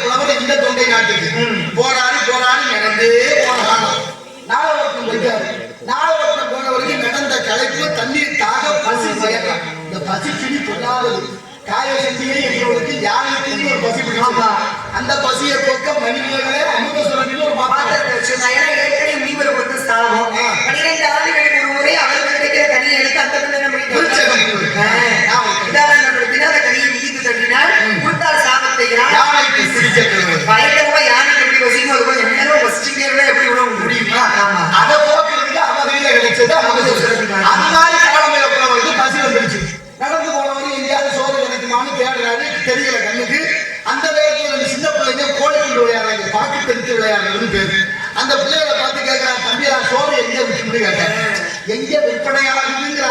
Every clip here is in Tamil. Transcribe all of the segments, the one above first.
புலவர் இந்த தொண்டை நாட்டுக்கு போராடி நடந்தே போனாங்க. நாகப்பட்டினம் போயிட்டாரு. நாகப்பட்டினம் போனவரைக்கும் நடந்த களைப்பு, தண்ணீர் தாக, பசி மயக்கம். இந்த பசி கிளி பொல்லாதது. காய செஞ்சியே எங்களுக்கு யாருக்கு ஒரு பசி பிடிக்கும். அந்த பசியை போக்க மனிதர்களே அமுத சுரண்டில் ஒரு ஏற்கனவே மீவரை கொடுத்து சாகும் 12 ஆண்டுகளுக்கு ஒரு முறை அவருக்கு கிடைக்கிற கனியை எடுத்து அந்த அந்த கனியை மீது தட்டினால் கொடுத்தால் சாபத்தை பயங்கரமா யாருக்கு எப்படி வசிக்கும் அது என்ன வசிச்சுக்கிறதே எப்படி உணவு முடியுமா? அதை போக்குறதுக்கு அவகையில கிடைச்சது அமுத சுரண்டி. அதனால காலமேல பசி வந்துருச்சு. நடந்து போனவங்க எங்கேயாவது சோறு கிடைக்குமான்னு தேடுறாரு, தெரியல கண்ணுக்கு. அந்த நேரத்தில் ரெண்டு சின்ன பிள்ளைங்க கோழி கொண்டு விளையாடுறாங்க, பாக்கு தெரித்து விளையாடுறதுன்னு பேரு. அந்த பிள்ளைகளை பார்த்து கேட்கிறான், தம்பியா சோறு எங்க விற்கும்னு கேட்டேன். எங்க விற்பனையாகுதுங்கிற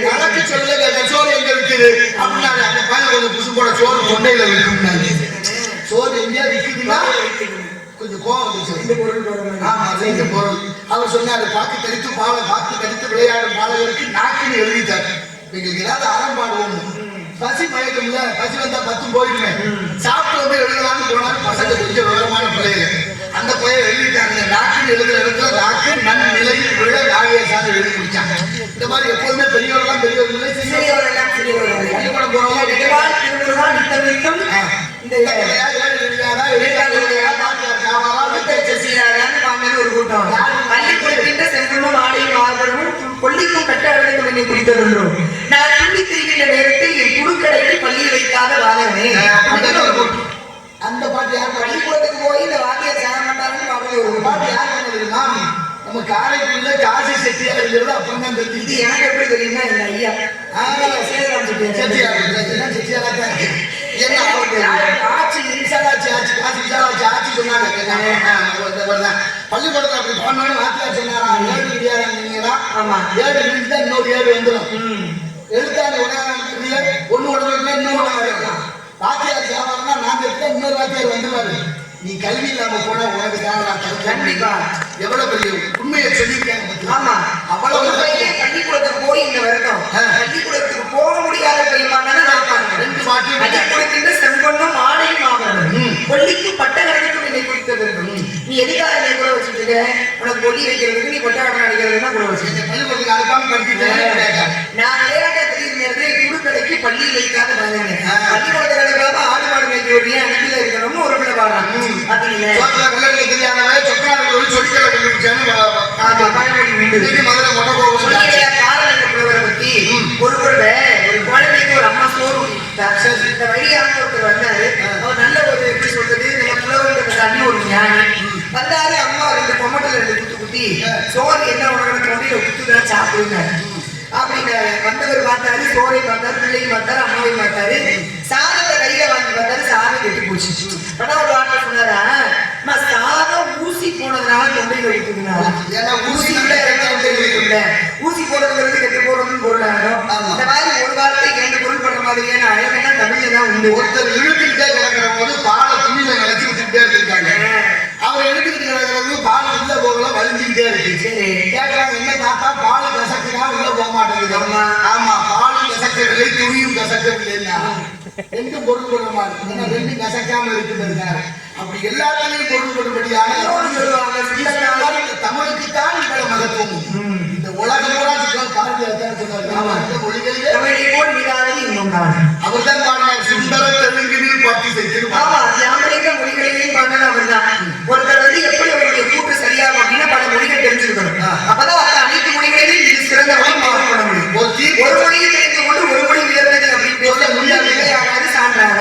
கணக்கு சொல்ல கேட்ட சோறு எங்க விற்குது அப்படின்னா அந்த பையன் கொஞ்சம் புசு போட சோறு கொண்டையில விற்கும். சோறு எங்கேயா விற்குதுன்னா கொஞ்சம் கோவம். ஆமா, ரெண்டு பொருள். அவர் சொன்னாரு, பாக்கு கடித்து பாக்கு கடித்து விளையாடும் பாலகருக்கு நாக்குன்னு எழுதிட்டாரு. எங்களுக்கு ஏதாவது ஆரம்பாடுவோம். பசி மயக்கம்ல, பசி வந்தா 10 போயிடுமே. சாப்பிட்டு வந்து எழுதலாம்னு போனாலும் பசங்க கொஞ்சம் விவரமான பிள்ளைகள். அந்த பையன் எழுதிட்டாங்க, நாக்குன்னு எழுதுற இடத்துல நாக்கு நன் நிலையில் விழ நாகேசான்னு எழுதி முடிச்சாங்க. இந்த மாதிரி எப்போதுமே பெரியவர்கள்லாம் பெரியவர்கள், சிறியவர்கள்லாம் சிறியவர்கள். பள்ளிக்கூடம் போறவங்க ஒரு கூட்டம் பள்ளிக்கூடத்தின் செம்பும் ஆடையும் ஆபரணமும் கொல்லிக்கும் கட்ட அடைந்து என்னை குடித்ததுன்றோம். நான் துள்ளி திரிகின்ற நேரத்தில் என் குடுக்கடைக்கு பள்ளியில் வைக்காத வாதமே. அந்த பாட்டு யார்? பள்ளிக்கூடத்துக்கு போய் இந்த வாத்தியார் சேர மாட்டாருன்னு பாடல ஒரு பாட்டு யார் பண்ணதுன்னா நம்ம காரைக்குடியில காசி செட்டியார் இருக்கிறது அப்புறம் தான் தெரிஞ்சு. எனக்கு எப்படி தெரியுமா இந்த ஐயா செட்டியாரா தான் ஆட்சி விசாலாட்சி ஆட்சி காசி விசாலாட்சி ஆட்சி சொன்னாங்க. பள்ளிக்கூடத்துல அப்படி பண்ணணும் வாத்தியார் சொன்னாரா, 7 விடியாரா? ஆமா, 7 நிமிஷம் தான் இன்னொரு 7 வந்துடும். எழுத்தாண்டு உடனே ஒண்ணு உடனே இன்னொரு உடனே வாத்தியார் சேவாரம்னா நான் இருக்கேன், இன்னொரு வாத்தியார் வந்துருவாரு. நீ கல்வி இல்லாம போனா உனக்கு கண்டிப்பா எவ்வளவு பெரிய உண்மையை சொல்லியிருக்காங்க. ஆமா, அவ்வளவு பள்ளிக்கூடத்துக்கு போய் இந்த வருடம் பள்ளிக்கூடத்துக்கு போக முடியாத பெரியமான 2 பாட்டு பள்ளிக்கூடத்தின் செம்பொன்னும் ஆடையும் ஆபரணம் கொல்லிக்கு பட்ட கடனுக்கும் என்னை குறித்தது. நீ எதுக்காக என்னை கூட வச்சுட்டு இருக்க? உனக்கு கொல்லி வைக்கிறதுக்கு நீ பட்ட கடன் அடிக்கிறதுனா கூட வச்சு பள்ளிக்கூடத்துக்கு அதுக்காக படிச்சுட்டேன். நான் விளையாட்ட தெரியும் நேரத்தில் குடுக்கடைக்கு பள்ளியில் வைக்காத பள்ளிக்கூடத்துக்காக ஆடு மாடு மேய்க்க ஒரு அனுப்பில இருக்கணும்னு ஒரு பிள்ளை பாடுறாங்க. ஒரு குழந்தைக்கு ஒரு அம்மா சோறு இந்த வழியாக ஒருத்தர் வந்தாரு. அவர் நல்ல ஒரு எப்படி சொல்றது, புலவர்கிட்ட தாண்டி ஒரு ஞானி வந்தாரு. அம்மா 2 பொம்மட்டில் 2 குத்தி சோறு என்ன உனக்கு தொண்டையில குத்துதான் சாப்பிடுங்க அப்படின்னு வந்தவர் பார்த்தாரு. சோறை பார்த்தாரு, பிள்ளையும் பார்த்தாரு, அம்மாவையும் பார்த்தாரு. சாதத்தை கையில வாங்கி பார்த்தாரு, சாதம் கெட்டு போச்சு. ஆனா ஒரு வார்த்தை சொன்னாரா, சாதம் ஊசி போனதுனால தொண்டையில வைக்குதுனால ஊசி ஊசி போடுறதுங்கிறது கெட்டு போடுறதுன்னு பொருளாகும். இந்த மாதிரி ஒரு வார்த்தை 2 பொருள் பண்ற மாதிரியான அழகான தமிழ்ல தான் உண்டு. ஒருத்தர் இழுத்துக்கிட்டே கிடக்கிற போது பாலை துணியில நினைச்சு விட்டுக்கிட்டே இருக்காங்க. அவர் எடுத்துக்கிட்டு கிடக்கிறது பால் உள்ள போகல வலிஞ்சுக்கிட்டே இருக்கு. சரி கேட்கறாங்க, என்ன தாத்தா பால் கசக்குதா உள்ள போக மாட்டேங்குது? ஆமா, பாலும் கசக்கவில்லை துணியும் கசக்கவில்லை. எங்க பொருள் கொள்ள மாட்டேங்குது, 2 கசக்காம இருக்குதுங்க. அப்படி எல்லாத்தையும் பொருள் கொள்ளும்படியான சொல்லுவாங்க. தமிழுக்கு தான் இவ்வளவு மகத்துவம். இந்த உலகம் அவர் தான் பாடினார். சுந்தர தெலுங்கில் பாட்டி செய்திருப்பாங்க. மொழிகளையும் பாடினது அவர் தான். ஒருத்தர் வந்து எப்படி அவருடைய கூட்டு சரியாகும் அப்படின்னா பல மொழிகள் தெரிஞ்சிருக்கணும். அப்பதான் அனைத்து மொழிகளிலும் இது சிறந்த மொழி பண்ண முடியும். ஒரு மொழியை தெரிந்து கொண்டு ஒரு மொழி உயர்ந்தது அப்படின்னு முடியாது, சான்றாக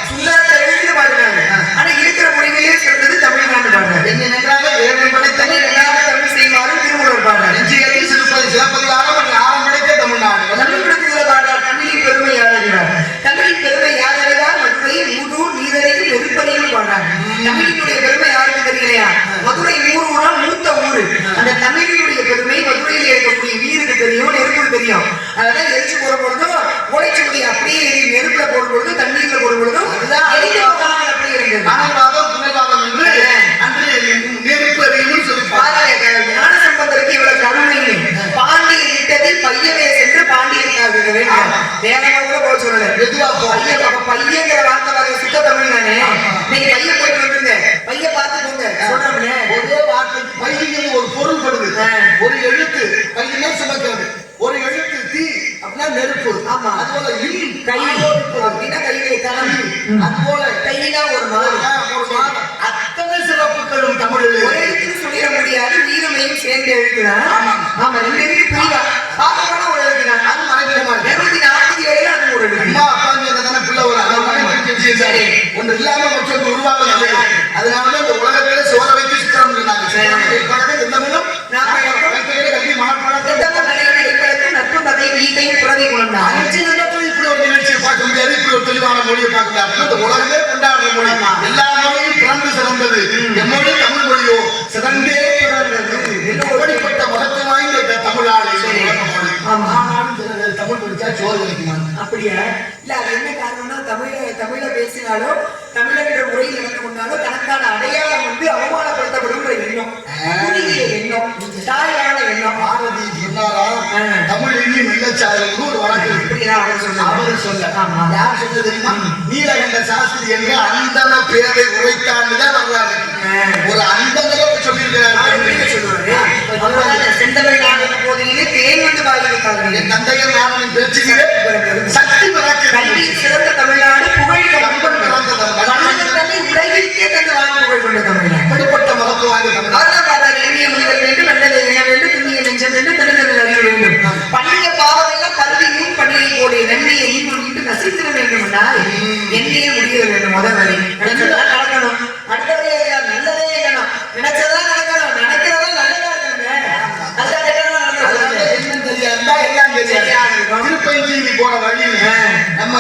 சுந்தர தெலுங்கில் பாடினாங்க. ஆனா இருக்கிற மொழிகளே சிறந்தது தமிழ்நாடு பாடுறாரு. என்ன நன்றாக வேறு படைத்தனை எல்லாரும் தமிழ் செய்வாரும் திருமூலர் பாடுறாரு. நெஞ்சிகளில் சிறுபதி சிலப்பதிகாரம் ஆரம் படைத்த தமிழ்நாடு. தமிழ் பாடுறார். தமிழின் பெருமை யார் அறிவார்? தமிழின் பெருமை யார் அறிவார்? மதுரை மூதூர் நீதரையும் இருக்குதான். ஆமா 2 இருக்கு பிரிவா. பார்க்க போனா ஒரு இருக்குதான். அது மறைக்கிறமா 247 அது ஒரு இருக்கு. அம்மா அப்பா தானே பிள்ளை ஒரு சரி ஒன்று இல்லாம மற்றொன்று உருவாக. அதனால இந்த உலகத்திலே சோழ வைத்து சுத்தம் சொன்னாங்க. எல்லாமே நாம கல்வி மனப்பாடத்தை நட்பு கதை வீட்டையும் புறதை கொண்டாங்க. 5 நிமிடத்தில் இப்படி ஒரு நிகழ்ச்சியை பார்க்க முடியாது, இப்படி ஒரு தெளிவான மொழியை பார்க்க முடியாது. இந்த உலகமே கொண்டாடுற மொழி, எல்லா மொழியும் பிறந்து சிறந்தது. எம்மொழி தமிழ் மொழியோ சிறந்தே பிறந்தது. எப்படிப்பட்ட மகத்துவம் வாய்ந்த தமிழாளி தமிழ் படிச்சா சோறு கிடைக்குமா? அப்படியா? இல்ல அது என்ன காரணம்னா தமிழ பேசினாலும் தமிழர் முறையில் நடந்து கொண்டாலும் தனக்கான அடையாளம் வந்து அவமானப்படுத்தப்படுகிற எண்ணம், எண்ணம், தாயான எண்ணம். பாரதி சொன்னாரா தமிழ் இனி வெள்ளச்சாருன்னு ஒரு வழக்கு அவரு சொல்ல யார் சொல்ல தெரியுமா? நீலகண்ட சாஸ்திரி என்று அந்தன பேரை உரைத்தாண்டுதான் வர்றாரு. ஒரு அந்தனரை சொல்லியிருக்கிறார். செந்தமிழ் நாடு போதிலே தேன் வந்து வாங்கியிருக்காங்க. என் தந்தையர் நாடனின் பேச்சுகளே சக்தி கல்வி சிறந்த தமிழ்நாடு புகழ் கம்பன் பிறந்த தமிழ்நாடு உலகிற்கே தந்து வாங்கி புகழ் கொண்ட தமிழ்நாடு. அப்படிப்பட்ட மகத்துவம் வாய்ந்த தமிழ்நாடு. எண்ணிய மொழிகள் வேண்டும், நல்லதை எண்ண வேண்டும், துண்ணிய நெஞ்சம் வேண்டும், தெளிந்தல் அறிய வேண்டும். பள்ளிய பாவமெல்லாம் கருதியும் பள்ளியை போலே நன்மையை ஈண்டு நசித்திட வேண்டும் என்றால் எண்ணிய முடிய வேண்டும். முதல் வரை நடக்கணும், அடுத்த வரையா நல்லதே எண்ணணும், நினைச்சதான் நடக்கணும், நடக்கிறதா நல்லதா திருப்பஞ்சிக்கு போற வழியில நம்ம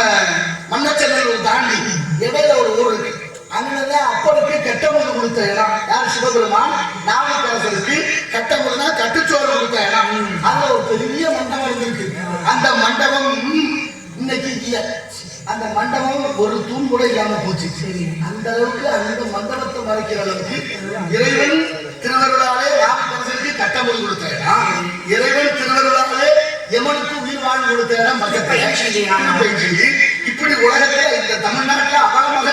மன்னச்சநல்லூர் தாண்டி இடையில ஒரு ஊர் இருக்கு. அங்கதான் அப்பனுக்கு கட்டமுது கொடுத்த இடம். யார்? சிவபெருமான் நாமக்கரசருக்கு கட்டமுதுனா கட்டுச்சோறு கொடுத்த இடம். அதுல ஒரு பெரிய மண்டபம் இருந்திருக்கு. அந்த மண்டபம் இன்னைக்கு இல்ல. அந்த மண்டபம் ஒரு தூண் கூட இல்லாம போச்சு. சரி, அந்த அளவுக்கு அந்த மண்டபத்தை மறைக்கிற அளவுக்கு இறைவன் திருவருளாலே நாமக்கரசருக்கு கட்டமுது கொடுத்த இடம். இறைவன் திருவருளாலே எமனுக்கு உயிர் வாழ்வு கொடுத்த இடம் மகப்பை. இப்படி உலகத்துல இந்த தமிழ்நாட்டுல அபலமாக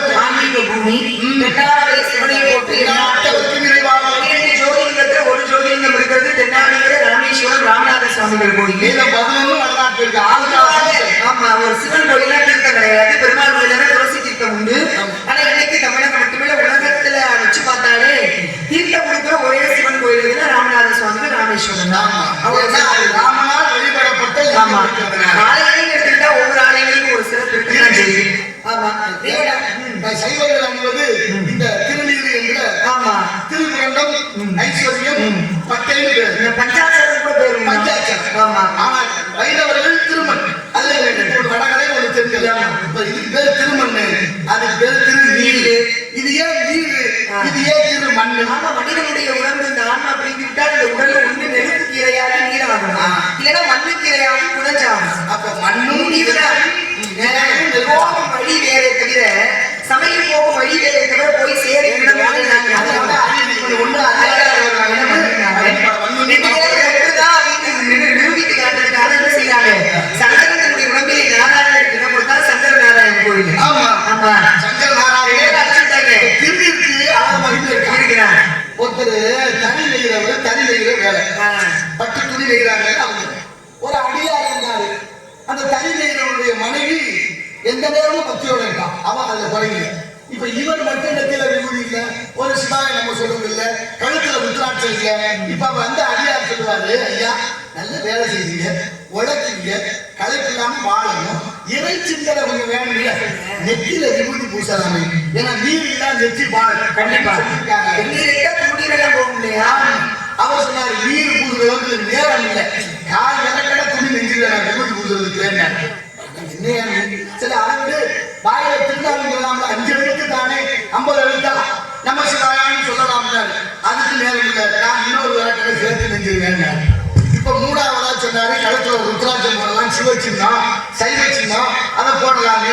பூமி ஒரு ஜோதிலிங்கம் இருக்கிறது. தென்னாடுகிற ராமேஸ்வரம் ராமநாத சுவாமிகள் கோயில் 11 வடநாட்டு இருக்கு. ஆமா, ஒரு சிவன் கோயிலா தீர்த்தம் கிடையாது, பெருமாள் கோயிலான துளசி தீர்த்தம் உண்டு. ஆனா இன்னைக்கு தமிழகம் மட்டுமே உலகத்துல வச்சு பார்த்தாலே தீர்த்தம் கொடுக்கிற ஒரே சிவன் கோயில் ராமநாத சுவாமிகள் ராமேஸ்வரம் தான். ராமனால் வழிபடப்பட்ட ஆலயங்கள் எடுத்துக்கிட்டா ஒவ்வொரு ஆலயங்களுக்கும் ஒரு சிறப்பு இருக்கு. ஆமா, சைவர்கள் அணிவது இந்த திருநீர் என்ற திருக்குறண்டம் ஐஸ்வர்யம் பட்டேன்னு பஞ்சாட்சரம் கூட பேரு பஞ்சாட்சரம். ஆனா வைணவர்கள் திருமண், அதுல ஒரு வடகலை ஒரு தெரிஞ்சுக்கலாம். இதுக்கு பேரு திருமண், அதுக்கு பேரு திருநீர். இது ஏன் நீர், இது ஏன் திருமண்? ஆமா, மனிதனுடைய உடம்பு இந்த ஆன்மா பிரிந்து விட்டால் இந்த உடல்ல ஒண்ணு நெருப்பு கீரையாக நீராகணும், இல்லைன்னா மண்ணு கீரையாக குறைஞ்சாகும். அப்ப மண்ணும் நீராக போகும் வழி வேறே தவிர சமையல் போகும் வழி வேறே தவிர போய் சேர நிரூபித்து காட்டுறதுக்காக என்ன செய்யறாங்க? சங்கரன் தன்னுடைய உடம்பிலே நாராயணன் இடம் கொடுத்தால் சங்கர நாராயணன் கோயில். ஆமா ஆமா, சங்கர நாராயணன் அடிச்சுட்டாங்க. திருவிற்கு இருக்கிறார் ஒருத்தர் தனி நெய்கிறவர், தனி நெய்கிற வேலை பட்டு துணி நெய்கிறாங்க. அவங்க ஒரு அடியார் இருந்தாரு. அந்த தனி நெய்கிறவருடைய மனைவி எந்த நேரமும் பக்தியோட இருக்கான். அவன் அதுல குறையில. இப்ப இவர் மட்டும் நெத்தியில விபூதி இல்ல, ஒரு சிவாய நம்ம சொல்றது இல்ல, கழுத்துல ருத்ராட்சம் இல்ல. இப்ப அவ வந்து அடியார் சொல்லுவாரு, ஐயா நல்ல வேலை செய்வீங்க, உழைக்கீங்க, களைப்பு இல்லாம வாழணும், இறை சிந்தனை கொஞ்சம் வேணும் இல்ல, நெத்தியில விபூதி பூசலாமே. ஏன்னா நீர் இல்ல நெத்தி வாழ கண்டிப்பா துணியெல்லாம் போகும் இல்லையா? அவர் சொன்னாரு, நீர் பூசுறதுக்கு நேரம் இல்லை, கால் இறக்கட துணி நெஞ்சுல விபூதி பூசுறதுக்கு வேண்டாம். சில அளவு வாயில திருந்தாலும் சொல்லலாம்ல, 5 எழுத்து தானே 50 எழுத்தா நம்ம சிவாயான்னு சொல்லலாம். அதுக்கு நேரம் இல்லை, நான் இன்னொரு விளக்கத்தை சேர்த்து நெஞ்சிருவேன். இப்ப 3ஆவதா சொன்னாரு, கழுத்துல ஒரு ருத்ராட்சம் போடலாம், சிவ சின்னம் சைவ சின்னம் அதை போடலாமே.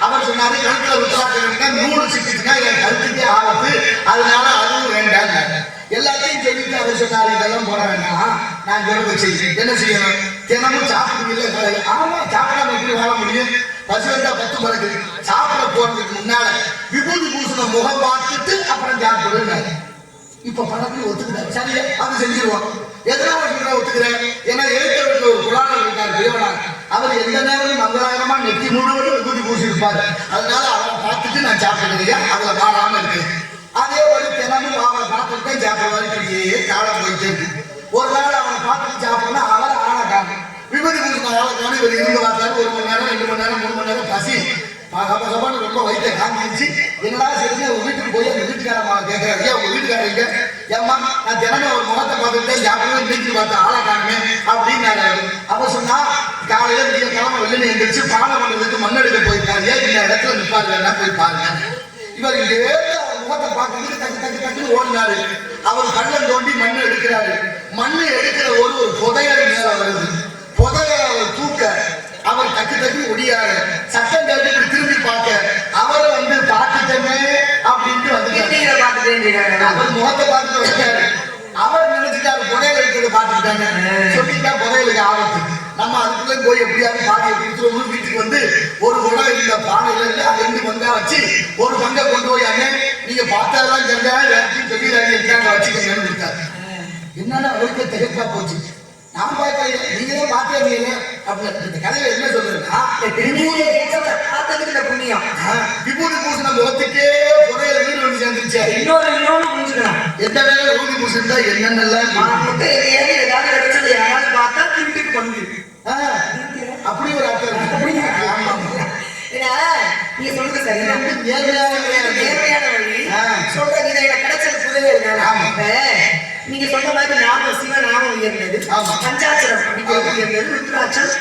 அவர் சொன்னாரு, கழுத்துல ருத்ராட்சம் 100 சிக்கிச்சுன்னா என் கழுத்துக்கே ஆபத்து, அதனால அதுவும் வேண்டாம். எல்லாத்தையும் சொல்லிட்டு அவர் சொன்னாரு, இதெல்லாம் போட வேண்டாம், நான் சொல்ல செய்ய என்ன செய்யணும்? தினமும் சாப்பிடுவீங்க. ஆமா, சாப்பிடாம எப்படி வாழ முடியும்? பசு வந்தா 10 பிறகு சாப்பிட போறதுக்கு முன்னால விபூதி பூசண முகம் பார்த்துட்டு அப்புறம் சாப்பிடுவேன். இப்ப பணத்தில் ஒத்துக்கிறார், சரியா அது செஞ்சிருவோம். எதனால ஒத்துக்கிறேன்? ஏன்னா எழுத்த வீட்டுல ஒரு குலாளர் இருக்கார், பெரியவனார். அவர் எந்த நேரமும் மங்களாயிரமா நெத்தி முழுவதும் விபூதி பூசி இருப்பாரு. அதனால அவரை பார்த்துட்டு நான் சாப்பிடுறேன், அதுல மாறாம இருக்கு. அதே ஒரு தினமும் அவரை பார்த்துட்டு சாப்பிடுவாரு. காலம் போயிட்டு இருக்கு. ஒரு நாள் பார்த்துட்டு சாப்பிடணும். அவரை ஆளை காணும், விபதி பூசின ஆளை காணும். இவர் இருந்து பார்த்தாரு 1 மணி நேரம் 2 மணி நேரம் 3 மணி நேரம் பசி சபான்னு ரொம்ப வயிற்ற காமிச்சு என்னடா சரி வீட்டுக்கு போய் அந்த வீட்டுக்காரம்மா கேட்கறாரு, ஏன் உங்க வீட்டுக்காரங்க ஏம்மா நான் தினமும் ஒரு முகத்தை பார்த்துட்டு சாப்பிடுவேன் இன்னைக்கு பார்த்தா ஆளை காணுமே அப்படின்னு அவ சொன்னா காலையில நீங்க கிழமை வெள்ளனை எந்திரிச்சு பாலம் பண்ணுறதுக்கு மண்ணெடுக்க போயிருக்காரு, ஏன் இந்த இடத்துல நிற்பாரு வேணா போய் பாருங்க. இவர் இங்கே முகத்தை பார்க்கறதுக்கு டக்கு டக்கு டக்குன்னு ஓடினாரு. அவர் கண்ணம் தோண்டி மண்ணை எடுக்கிறாரு. மண்ணை எடுக்கிற ஒரு புதையல் மேல வருது. புதையலை அவர் தூக்க அவர் டக்கு டக்கு ஒடியாரு. சட்டம் கேட்டு திரும்பி பார்க்க அவரை வந்து பார்த்துட்டமே அப்படின்ட்டு வந்து அவர் முகத்தை பார்த்துட்டு வச்சாரு. அவர் நினைச்சுட்டாரு புதையல் இருக்கிறத பார்த்துட்டாங்க, சொல்லிட்டா புதையலுக்கு ஆபத்து. நம்ம அதுக்குள்ள போய் எப்படியாவது பானையை கொடுத்துருவோம். வீட்டுக்கு வந்து ஒரு குடம் இந்த பானையில இருந்து 2 பங்கா வச்சு ஒரு பங்கை கொண்டு போய் அண்ணே நீங்க பார்த்தாதான் தெரிஞ்சாங்க வச்சுக்கங்கன்னு கொடுத்தாரு. என்னன்னா அவருக்கு திகைப்பா போச்சு. நான் பார்க்கல, நீங்க தான் பார்த்தீங்க அப்படின்னு. இந்த கதையில என்ன சொல்றேன்னா புண்ணியம் விபூதி பூசின முகத்துக்கே புதையல வீடு வந்து சேர்ந்துருச்சு. இன்னொன்னு புரிஞ்சுக்கலாம், எந்த வேலை ஊதி பூசிருந்தா என்னென்னலாம் யாராவது பார்த்தா திருட்டுக்கு பண்ணு அப்படி ஒரு அர்த்தம். நீங்க சொல்றது சரியா, நேர்மையான வழி சொல்றது. இதை கிடைச்சது புதையல். நீங்க சொன்ன மாதிரி நாமம் சிவநாமம் உயர்ந்தது, பஞ்சாட்சரம் உயர்ந்தது, ருத்ராட்சம்,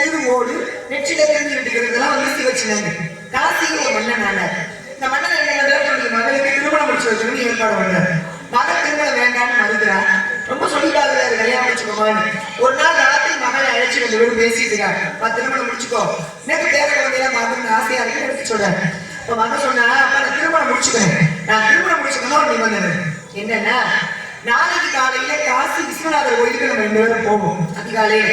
திருவோடு, நெற்றில திருந்து விட்டுக்கிறதெல்லாம் வந்து சிவச்சினாங்க. காசிக்கு ஒரு மன்னன் ஆனார். இந்த மன்னன் என்ன பண்றாரு, மகளுக்கு திருமணம் முடிச்சு வைக்கணும்னு ஏற்பாடு பண்றாரு. மகள் திருமணம் வேண்டான்னு மறுக்கிறார். ரொம்ப சொல்லிட்டாரு கல்யாணம் முடிச்சுக்கோமான்னு. ஒரு நாள் ராத்திரி மகளை அழைச்சி 2 பேரும் பேசிட்டு இருக்காரு. திருமணம் முடிச்சுக்கோ, எனக்கு பேர குழந்தையெல்லாம் மகன் ஆசையா இருக்கு எடுத்து சொல்றாரு. இப்ப மகன் சொன்னா அப்ப நான் திருமணம் முடிச்சுக்கிறேன். நான் திருமணம் முடிச்சுக்கணும் ஒரு நிபந்தனை என்னன்னா, நாளைக்கு காலையில காசி விஸ்வநாதர் கோயிலுக்கு நம்ம 2 பேரும் போவோம் அதிகாலையில.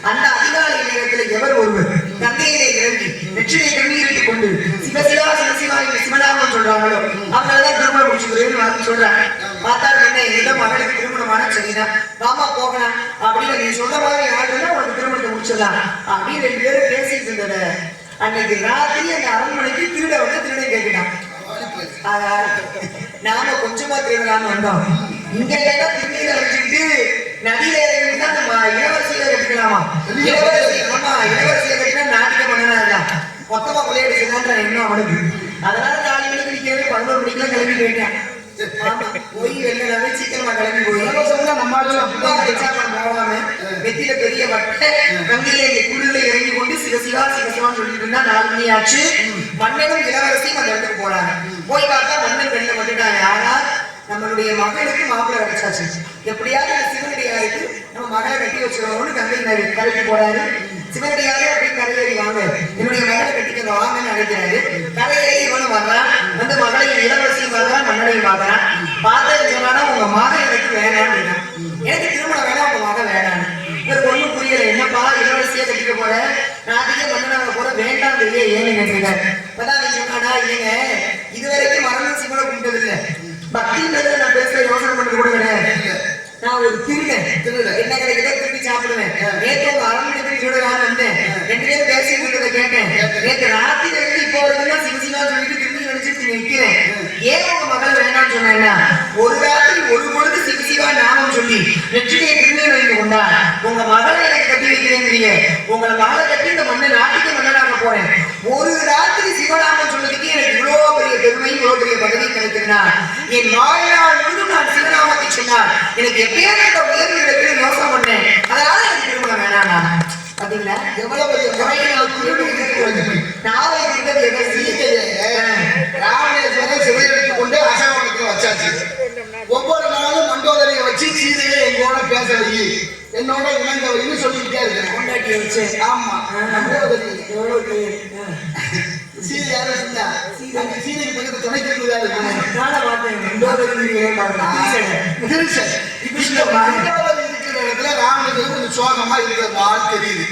அந்த அதிகாலை நேரத்துல எவர் ஒருவர் கங்கையிலே இறங்கி நெற்றியை கண்ணீரிட்டு கொண்டு சிவசிவா சிவசிவா இந்த சிவநாமம் சொல்றாங்களோ அவங்களாதான் திருமணம் முடிச்சுக்கிறேன்னு சொல்றாங்க. பார்த்தாரு என்ன இந்த மகளுக்கு திருமணமான சரிதான், மாமா போகலாம் அப்படின்னு நீ சொல்ற மாதிரி யாருன்னா உனக்கு திருமணத்தை முடிச்சிடலாம் அப்படின்னு 2 பேரும் பேசிட்டு இருந்தத அன்னைக்கு ராத்திரி அந்த அரண்மனைக்கு திருட வந்து திருடன் கேட்கிட்டான். நாம கொஞ்சமா திருடலான்னு வந்தோம், இங்க எல்லாம் திருநீரை வச்சுக்கிட்டு நதியில இறங்கிட்டு நம்ம இளவரசியில கட்டிக்கலாமா? இளவரசி ஆமா இளவரசியில கட்டினா நாட்டுக்கு பண்ணனா இல்ல மொத்தமா கொள்ளையடிச்சுதான் இன்னும் அவனுக்கு. அதனால 4 மணிக்கு நிக்கிறது 11 மணிக்கெல்லாம் கிளம்பி போயிட்டேன். ஆமா போய் வெள்ளவே சீக்கிரமா கிளம்பி போய் நம்ம போகாம வெத்தில பெரிய வட்ட கங்கையில குளிர்ல இறங்கி கொண்டு சிவசிவா சிவசிவான்னு சொல்லிட்டு இருந்தா 4 மணி ஆச்சு. மன்னனும் இளவரசியும் அந்த இடத்துக்கு போறாங்க. போய் பார்த்தா மன்னன் வெளில வந்துட்டாங்க. ஆனா நம்மளுடைய மகளுக்கு மாப்பிள்ளை கிடைச்சாச்சு. எப்படியாவது சிவனடியாருக்கு நம்ம மகளை கட்டி வச்சிருவோம்னு கங்கை கரைக்கு போறாரு. சிவனடியாரு அப்படி கரையேறி வாங்க என்னுடைய மகளை கட்டிக்கிற வாங்கன்னு அழைக்கிறாரு. கரையேறி இவனும் வர்றான். வந்து மகளையும் இளவரசியும் பார்க்கறான், மன்னனையும் பார்க்கறான். பார்த்தது சொன்னா உங்க மகன் எனக்கு வேணான்னு, எனக்கு திருமணம் வேணாம், உங்க மகன் வேணான்னு. இவருக்கு ஒண்ணும் புரியல. என்னப்பா இளவரசியா கட்டிக்க போற, நாட்டுக்கே மன்னனாக போற, வேண்டாம் தெரிய ஏன்னு கேட்டிருக்காரு. இப்பதான் சொன்னாடா இல்லைங்க இதுவரைக்கும் மரணம் சிவனை கும்பிட்டது இல்லை, பக்தின்றத நான் பேசுற யோசனை பண்ணது கூட கிடையாது. நான் ஒரு திருடன் என்ன கிடைக்கிறத திருப்பி சாப்பிடுவேன். நேற்று உங்க அரண்மனைக்கு திருடலான்னு வந்தேன். 2 பேரும் பேசிட்டு இருந்ததை கேட்டேன். நேற்று ராத்திரி இருந்து இப்போ வரைக்கும் சிவசிவா சொல்லிட்டு திரும்பி நினைச்சிட்டு நிற்கிறேன். ஏன் உங்க மகள் வேணாம்னு சொன்னா, ஒரு ராத்திரி ஒரு பொழுது சிவசிவா நாமம் சொல்லி நெற்றியை திரும்பி வைத்து கொண்டா உங்க மகளை எனக்கு கட்டி வைக்கிறேங்கிறீங்க. உங்களை மகளை கட்டி இந்த மண்ணை நாட்டுக்கு மன்னனாக போறேன். ஒரு ராத்திரி சிவநாமம் சொன்னதுக்கு எனக்கு இவ்வளவு பெரிய பெருமை இவ்வளவு பெரிய பதவி கிடைக்குதுன்னா என் வாழ்நாள் முழுதும் நான் சிவநாமத்தை சொன்னார் எனக்கு எப்பேற்பட்ட உயர்வு இடத்துல யோசனை பண்ணேன். அதனால எனக்கு திருமணம் வேணாம். பாத்தீங்களா எவ்வளவு பெரிய ராவணேஸ்வரன் சிலை எடுத்துக் கொண்டு அசோகவனத்துல வச்சாச்சு. ஒவ்வொரு நாளும் மண்டோதரியை வச்சு சீதையை எங்கோட பேச வை, என்னோட இணங்க வைன்னு சொல்லிக்கிட்டே இருக்கேன். ஆமா மண்டோதரி எவ்வளவு சீதை யாரும் இருந்தா சீதைக்கு பக்கத்து துணைக்கு இருந்ததா இடத்துல ராமனுக்கு கொஞ்சம் சோகமா இருக்கிற ஆள் தெரியுது.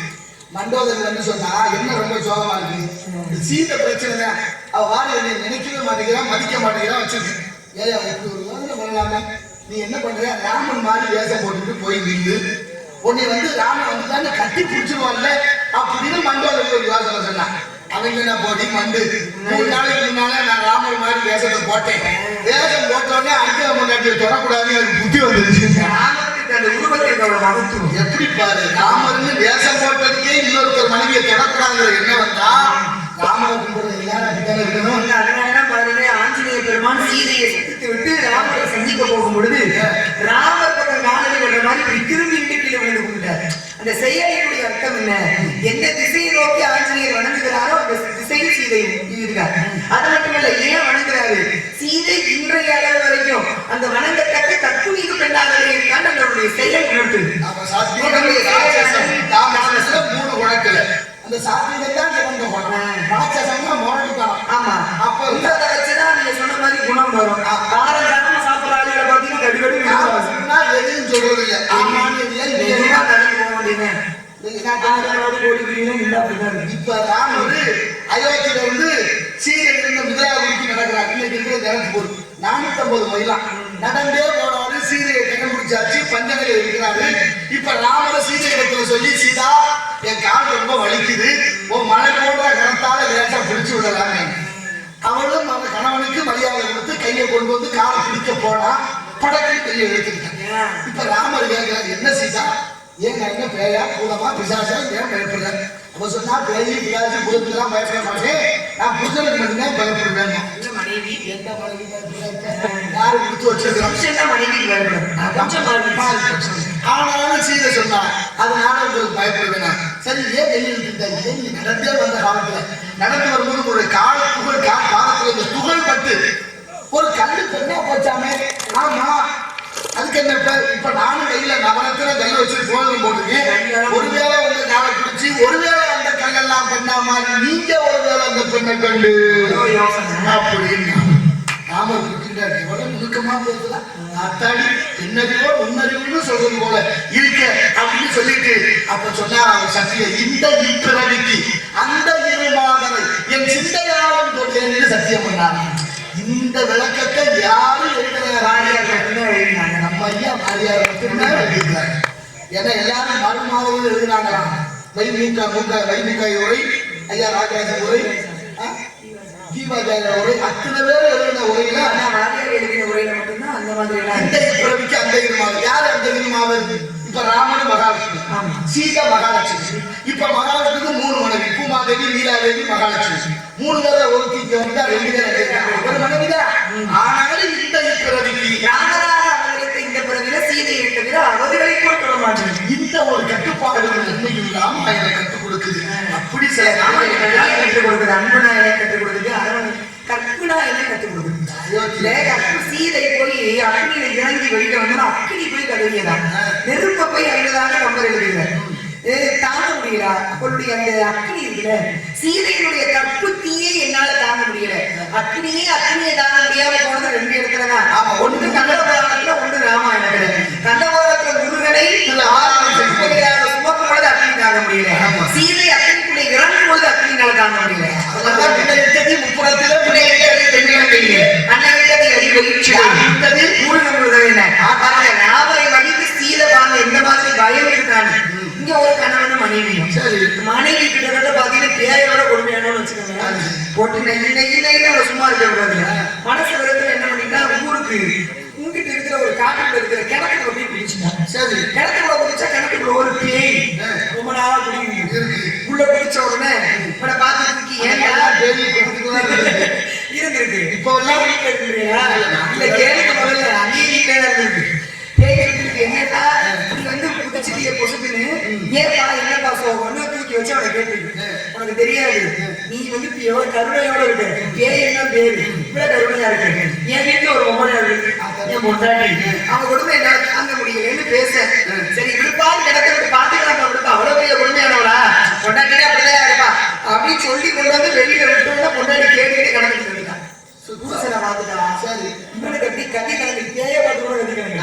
மண்டோதரி வந்து சொன்னா என்ன ரொம்ப சோகமா இருக்கு, சீதை பிரச்சனை தான், அவ வாழ நினைக்கவே மாட்டேங்கிறான், மதிக்க மாட்டேங்கிறான் வச்சிருக்கு. ஏயா இப்படி ஒரு யோசனை பண்ணலாமே, நீ என்ன பண்ற, ராமன் மாதிரி வேஷம் போட்டுட்டு போய் நின்று உன்னை வந்து ராமன் வந்துட்டான்னு கட்டி பிடிச்சிருவான்ல அப்படின்னு மண்டோதரி ஒரு யோசனை சொன்னான். அவங்க என்ன போட்டி மண்டு 3 நாளைக்கு முன்னால நான் ராமர் மாதிரி வேஷத்தை போட்டேன். வேஷம் போட்டோடனே அடிக்க முன்னாடி தொடக்கூடாதுன்னு எனக்கு புத்தி வந்துருச்சு. ராமனுக்கு அந்த உருவத்தை என்னோட மகத்துவம். எப்படி பாரு, ராமர்னு வேஷம் போட்டதுக்கே இன்னொருத்தர் மனைவியை தொடக்கூடாங்கிற என்ன வந்தா ராமரை கும்பிடுறது எல்லாரும் அப்படித்தானே இருக்கணும். அதனாலதான் பாருங்க, ஆஞ்சநேய பெருமான் சீதையை சந்தித்து விட்டு ராமரை சந்திக்க போகும் பொழுது ராமர் பக்கம் காலடி வர்ற மாதிரி இப்படி திரும்பி கீழே விழுந்து கொண்டார். அந்த செயலினுடைய அர்த்தம் என்ன? எந்த திசையை நோக்கி ஆஞ்சநேயர் வணங்குகிறாரோ அந்த திசையில் சீதை இருக்கார். அது மட்டுமல்ல, ஏன் வணங்குறாரு? சீதை இன்றைய அளவு வரைக்கும் அந்த வணங்கத்தக்க கற்புமிகு பெண்ணாகவே இருக்கான்னு நம்மளுடைய செயல் உணர்த்துது. மூணு குணத்துல அந்த சாத்தியத்தை தான் சிறந்த குணம். ராட்சசம்னா மோரடிப்பான். ஆமா, அப்ப உங்களை வச்சுதான் நீங்க சொன்ன மாதிரி குணம் வரும். காரம் காரமா சாப்பிடுற ஆளுகளை பார்த்தீங்கன்னா கடிக்கடி எதுவும் சொல்றது இல்லை. நடந்து போக முடியுமே. இப்ப ராமரு அயோத்தியில வந்து சீதை இருந்த மிதிராபுரிக்கு நடக்கிறார். இன்னைக்கு இருக்கிற தினத்து போது 450 மைலாம் நடந்தே போனாரு. சீதையை கண்டுபிடிச்சாச்சு, பஞ்சனையில இருக்கிறாரு. இப்ப ராமர சீதை இடத்துல சொல்லி, சீதா என் கால் ரொம்ப வலிக்குது, உன் மழை போன்ற கணத்தால லேசா பிடிச்சு விடலாமே. அவளும் அந்த கணவனுக்கு மரியாதை கொடுத்து கையை கொண்டு வந்து காலை பிடிக்க போனா படக்கு கையை எடுத்துக்கிட்டாங்க. இப்ப ராமர் கேட்கிறாரு, என்ன சீதா, ஏன் நான் என்ன பேயா பூதமா பிசாசா ஏன் பயப்படுறேன்? அப்ப சொன்னா பேயி பிசாசு பூதத்துலாம் பயப்பட மாட்டேன், நான் புருஷனுக்கு மட்டும்தான் பயப்படுவேன். மனைவி எந்த மனைவி யாரு கொடுத்து வச்சிருக்கிறோம்? ஆனாலும் சீதை சொன்னா அதனால உங்களுக்கு பயப்படுவேன். சரி, ஏன் வெளியே நடந்தே வந்த காலத்துல நடந்து வரும்போது உங்களுடைய கால துகள் காலத்துல இந்த துகள் பட்டு ஒரு கல்லு பெண்ணா போச்சாமே. ஆமா, அதுக்கு என்ன இப்ப நானும் கையில நவரத்துல கல்ல வச்சு கோலம் போட்டுருக்கேன். ஒருவேளை உங்க காலை பிடிச்சி ஒருவேளை அந்த கல்லெல்லாம் பண்ணா மாதிரி நீங்க ஒருவேளை அந்த பெண்ணை கண்டு அப்படின்னு நாம இருக்கின்றார். எவ்வளவு நுணுக்கமா பேசல. அத்தாடி தென்னறிவோ உன்னறிவுன்னு சொல்றது போல இருக்க அப்படின்னு சொல்லிட்டு அப்ப சொன்னார் அவர் சத்திய, இந்த இப்பிறவிக்கு அந்த இருமாதனை என் சிந்தையாளன் தொட்டேன்னு சத்தியம் பண்ணாங்க. இந்த விளக்கத்தை யாரும் எழுதுறாங்க? நம்ம ஐயா மாரியார் மட்டும்தான் எழுதியிருக்காங்க. ஏன்னா எல்லாரும் மறுமாதிரி எழுதினாங்களாம். வைமுக உரை, ஐயா ராஜராஜ உரை, தீபாச்சாரிய உரை, அத்தனை பேர் எழுதின உரையில எழுதின உரையில மட்டும்தான் அந்த மாதிரி இந்த பிறவிக்கு அந்த இருமாவது. யாரு அந்த இருமாவது? இப்ப ராமன் மகாலட்சுமி, சீதா மகாலட்சுமி. இப்ப மகாலட்சுமிக்கு 3 மனைவி, பூமாதேவி, நீலாதேவி, மகாலட்சுமி. 3 பேரை ஒதுக்கி வந்தா 2 பேர் ஒரு மனைவிதான். ஆனாலும் இந்த பிறவிக்கு ராமராக அவர்களுக்கு இந்த பிறவில சீதை இருக்கிற அவர்களை கூட தொட மாட்டேன். இந்த ஒரு கட்டுப்பாடு உண்மையில் ராமாயணம் கற்றுக் கொடுக்குது. அப்படி சில கற்றுக் கொடுக்குது, அன்பு நாயனை கற்றுக் கொடுக்குது, அரவணை கற்பு நாயனை கற்றுக் கொடுக்குது. சீதை போய் அக்னியில இறங்கி வெளியில வந்து அக்னி போய் கழுவியதான், நெருப்ப போய் அழுதாக நம்பர் எழுதுகிறார். தாங்க முடியல அவளுடைய அந்த அக்னி இருக்குல்ல, சீதையினுடைய கற்பு தீயை என்னால தாங்க முடியல. அக்னியை தாங்க முடியாம போனது 2 இடத்துலதான். ஒன்று கண்டபுராணத்துல, ஒன்று ராமாயணத்துல. கண்டபுராணத்துல முருகனை சுமக்கும் பொழுது அக்னி தாங்க முடியல, சீதை அக்னிக்குள்ள இறங்கும் பொழுது அக்னினால தாங்க முடியல. ராமரை மதித்து சீதை பாருங்க எந்த மாதிரி பயம் இருக்காங்க. இங்க ஒரு கணவன் மனைவியும், மனைவி கிட்டத்தட்ட பாத்தீங்கன்னா பேரையோட கொடுமையானு வச்சுக்கோங்க. போட்டு நெய்யில சும்மா இருக்க கூடாது. மனசு விதத்துல என்ன பண்ணிட்டா, ஊருக்கு உங்ககிட்ட இருக்கிற ஒரு காட்டுக்குள்ள இருக்கிற கிணத்துக்குள்ள போய் குடிச்சுட்டான். சரி, கிணத்துக்குள்ள குடிச்சா கிணத்துக்குள்ள ஒரு பேய் ரொம்ப நாளா குடிக்கு உள்ள குடிச்ச உடனே இவனை பார்த்துட்டு ஏன்டா இருந்திருக்கு. இப்போ எல்லாம் வீட்டுல இருக்கிறீங்களா? இல்ல கேளுக்கு முதல்ல அங்கேயே வீட்டுல இருந்திருக்கு. என்னடா நீ வந்து குடிச்சிட்டிய பொசுக்குன்னு ஏப்பா என்னப்பா சோகம்னு தூக்கி வச்சு அவனை கேட்டுருக்கு. உனக்கு தெரியாது, நீ வந்து எவ்வளவு கருணையோட இருக்கு. பேய் என்ன பேரு இவ்வளவு கருணையா இருக்கு. என் வீட்டுல ஒரு ஒவ்வொரு இருக்கு, என் பொண்டாட்டி அவங்க கொடுமை என்னால தாங்க முடியலன்னு பேச. சரி விடுப்பான்னு கிடக்கிறது பாத்துக்கலாம் விடுப்பா, அவ்வளவு பெரிய கொடுமையானவளா பொண்டாட்டியே அப்படிதான் இருப்பா அப்படின்னு சொல்லி கொண்டு வந்து வெளியில விட்டோம்னா பொண்டாட்டி கேட்டுக்கிட்டே கிடந்துட்டு இருக்கான். புருஷனை பார்த்துட்டா சரி, இவனுக்கு எப்படி கட்டி கிடக்கு பேய பார்த்து கூட கட்டிக்கிறாங்க,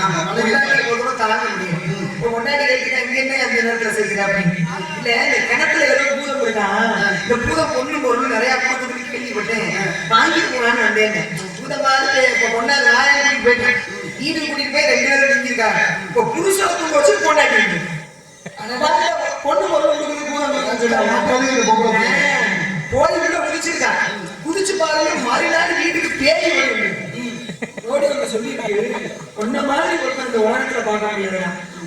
தாங்க முடியும். இப்போ கொண்டாடி கேட்டுக்கா இங்க என்ன அந்த நேரத்துல செய்கிறா அப்படின்னு. இல்ல இந்த கிணத்துல ஏதோ பூதம் போயிட்டான், இந்த பூதம் பொண்ணு பொருள் நிறைய பூதத்துக்கு கேள்விப்பட்டேன், வாங்கிட்டு போனான்னு வந்தேன். பூதம் பார்த்து இப்போ கொண்டாந்து நாயை கூட்டிட்டு போயிட்டேன். வீட்டுக்கு கூட்டிட்டு போய் 2 பேரும் தூங்கிருக்காங்க. இப்போ புருஷனை தூங்க வச்சு கொண்டாடி பொண்ணு பொருள் கொடுக்குறது பூதம் போய் உள்ள குதிச்சிருக்கா. குதிச்சு பாருங்க, மறுநாள் வீட்டுக்கு பேய் வருது. ஓடி சொல்லிட்டு ஒன்ன மாதிரி ஒருத்தர் இந்த உலகத்துல பார்க்க முடியாது.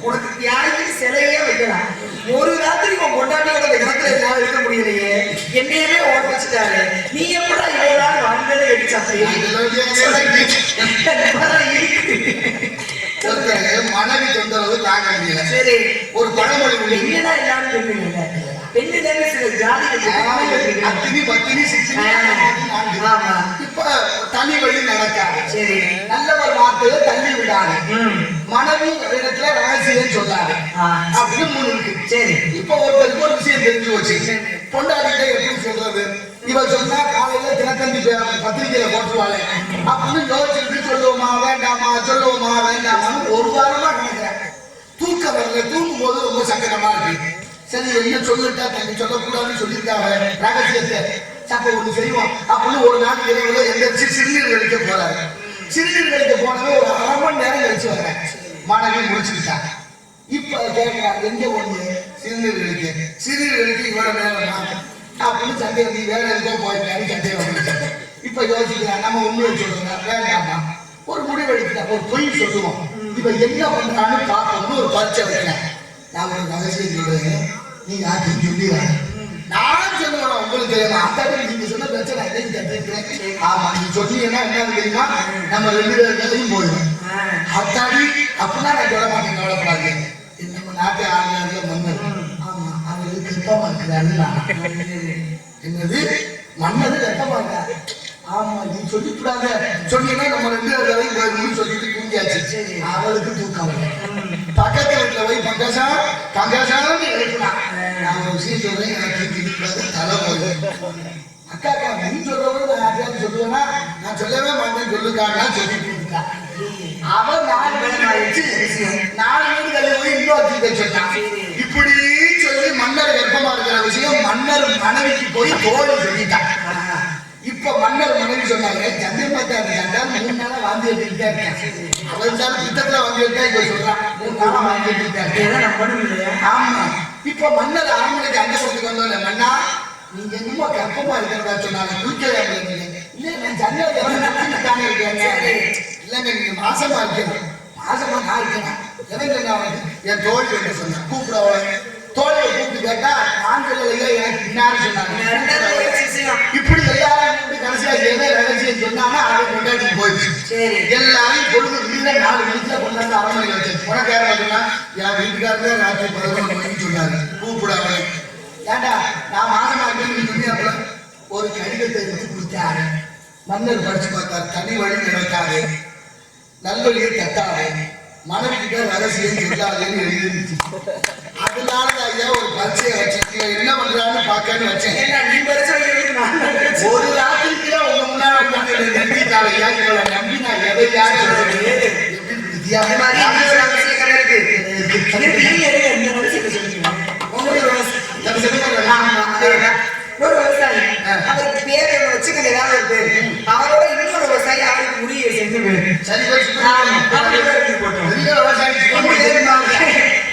உனக்கு தியாகி சிலையே வைக்கலாம். ஒரு ராத்திரி உன் கொண்டாடியோட அந்த கிணத்துல எல்லாம் இருக்க முடியலையே, என்னையவே ஓட வச்சுட்டாரு. நீ எப்படா இவ்வளவு நாள் வாழ்ந்ததை எடுத்தாப்பே மனைவி தொந்தரவு தாங்க முடியல. சரி, ஒரு பழமொழி உண்டு. என்னடா எல்லாரும் பெண்ணுங்க பெண்ணுதானே சில ஜாதிகள் அத்தினி பத்தினி சித்தினி ஆமா. இப்ப தனி வழி நடக்காது. சரி, நல்லவர் வார்த்தையை தள்ளி விடாது. மனைவி இடத்துல ரகசியம் சொல்லாது அப்படின்னு மூணு இருக்கு. சரி, இப்ப ஒருத்தருக்கு ஒரு விஷயம் தெரிஞ்சு வச்சு பொண்டாடிட்ட எப்படி சொல்றது? இவ சொன்னா காலையில தினத்தந்தி பத்திரிகையில போட்டுருவாங்க அப்படின்னு யோசிச்சுட்டு சொல்லுவோமா வேண்டாமா சொல்லுவோமா வேண்டாமான்னு ஒரு வாரமா நினைக்கிறேன். தூக்கம் வரல, தூங்கும் போது ரொம்ப சங்கடமா இருக்கு. சரி, என்ன சொல்லிட்டா தண்ணி சொல்லக்கூடாதுன்னு சொல்லியிருக்காங்க ரகசியத்தை. அப்ப ஒண்ணு செய்வோம் அப்படின்னு ஒரு நாள் இரவுல எந்திரிச்சு சிறுநீர் கழிக்க போறாரு. சிறுநீர் கழிக்க போனவே ஒரு அரை மணி நேரம் கழிச்சு வர்றேன். மனைவி முடிச்சுக்கிட்டாங்க. இப்ப கேட்கிறாங்க, எங்க ஒண்ணு சிறுநீர் கழிக்க சிறுநீர் கழிக்க இவ்வளவு நேரம் அப்படின்னு சந்தேகம். நீ வேற எதுக்கோ போயிருக்காரு சந்தேகம் வந்துருக்காங்க. இப்ப யோசிக்கிறாங்க, நம்ம உண்மையை சொல்றோம் வேண்டாமா, ஒரு முடிவு எடுத்துட்டா ஒரு பொய் சொல்லுவோம். இப்ப என்ன பண்றான்னு பார்க்கணும்னு ஒரு பரீட்சை வைக்கிறேன். நான் ஒரு ரகசியம் சொல்றேன், நீங்க யாருக்கும் சொல்லிடுறாங்க. நான் சொல்லுவேன் உங்களுக்கு தெரியுமா? அத்தாடி நீங்க சொன்ன பிரச்சனை எதையும் கற்றுக்கிறேன். ஆமா, நீங்க சொன்னீங்கன்னா என்ன தெரியுமா, நம்ம 2 பேரும் போயிடும். அத்தாடி அப்படின்னா நான் சொல்ல மாட்டேன், கவலைப்படாது. நம்ம நாட்டு ஆளுநர்ல மன்னர். ஆமா, அவருக்கு கற்பமா இருக்கிறாரு. என்னது மன்னர் கற்பமா இருக்காரு? ஆமா, நீ சொல்லிவிடாத சொன்னீங்கன்னா நம்ம 2 பேரும் போயிடணும்னு சொல்லிட்டு தூங்கியாச்சு. அவளுக்கு தூக்கம் இல்லை. பக்கத்து வீட்டுல போய் பங்கசான்னு எழுப்பினான். நான் ஒரு விஷயம் சொல்றேன், எனக்கு தலை போகுது. அக்கா நீ சொல்றவங்க நான் யாரையாவது சொல்லுவேன்னா நான் சொல்லவே மாட்டேன் சொல்லுக்காங்க சொல்லிட்டு இருக்கான். அவன் 4 மணி ஆயிடுச்சு. 4 மணி கல்வி போய் இன்னொரு சொன்னான். இப்படி சொல்லி மன்னர் கர்ப்பமா இருக்கிற விஷயம் மன்னர் மனைவிக்கு போய் தோழி சொல்லிட்டான். இப்ப மன்னர் மனைவி சொன்னாங்க, சந்திரமாத்தா இருந்தால் 3 நாளா வாந்தி எடுத்துக்கிட்டே இருக்கேன். அவன் இருந்தாலும் திட்டத்துல வாந்தி எடுத்தா இப்ப சொல்றான் 3 நாளா வாந்தி எடுத்துக்கிட்டேன். ஆமா, இப்ப மன்னர் அரண்மனைக்கு அந்த பக்கத்துக்கு வந்தோட மன்னா நீங்க என்னமோ கர்ப்பமா இருக்கிறதா சொன்னாங்க, குளிக்கவே இல்ல நான் சந்திரதானே இருக்கேன். இல்லைங்க நீங்க மாசமா இருக்கணும். மாசமா நான் இருக்கேன். எனக்கு என் தோழி என்று சொன்னேன். கூப்பிட தோழியை கூப்பிட்டு கேட்டா நான் சொல்லலையே, எனக்கு பின்னாடி சொன்னாங்க. இப்படி எல்லாரும் கடைசியா எதை ரகசியம் சொன்னாங்கன்னா அதை கொண்டாடி போயிடுச்சு. எல்லாரும் பொழுது இல்ல 4 மணிக்குல கொண்டாந்து அரண்மனையில் வச்சு உனக்கு யாரும் பார்த்தீங்கன்னா என் வீட்டுக்காரங்க ராத்திரி 11 மணிக்கு சொன்னாரு கூப்பிடாம. ஏண்டா நான் மாசமா இருக்கேன்னு சொல்லி ஒரு கடிதத்தை எடுத்து கொடுத்தாரு. மன்னர் படிச்சு பார்த்தாரு. தனி வழி நடக்காது, நல்வழியை தட்டாது, மனைவி கிட்ட ரகசியம் சொல்லாதுன்னு எழுதிருந்துச்சு. அதனால ஐயா ஒரு பரிச்சையை வச்சேன். என்ன பண்றான்னு பாக்கன்னு வச்சேன். ஒரு ராத்திரிக்குள்ள உங்க முன்னாடி நிறுத்திட்டாங்க. ஐயா இவளை நம்பி நான் எதையா சொல்றது? ஒரு விவசாயி அவருக்கு பேர் வச்சுக்க ஏதாவது ஒரு பேரு. அவரோட இன்னொரு விவசாயி அவருக்கு முடிய செஞ்சு பேரு.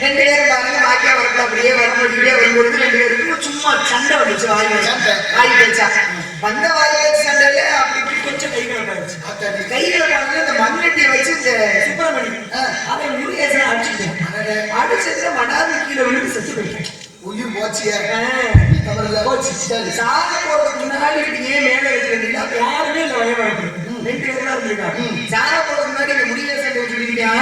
2 பேரும் பாருங்க வாக்கியா வரப்ப அப்படியே வரப்படியே வரும்பொழுது 2 பேருக்கும் சும்மா சண்டை வந்துச்சு. வாய் பேச்சா வந்த வாய் பேச்சு சண்டையில அப்படி இப்படி கொஞ்சம் கைகளை பாருச்சு. கைகளை பாருங்க இந்த மண்வெட்டியை வச்சு இந்த சுப்பிரமணி அவன் முருகேசன் அடிச்சுட்டேன். அடிச்சதுல மடாது கீழே விழுந்து செத்து போயிட்டேன். உயிர் போச்சியா போச்சு. சாக போறதுக்கு முன்னாடி ஏன் மேல வச்சிருந்தீங்கன்னா யாருமே இல்லை வயப்படுது. 2 பேர் தான் இருந்திருக்காங்க. சாக போறதுக்கு முன்னாடி இந்த முருகேசன் சொல்லிக்கிட்டியா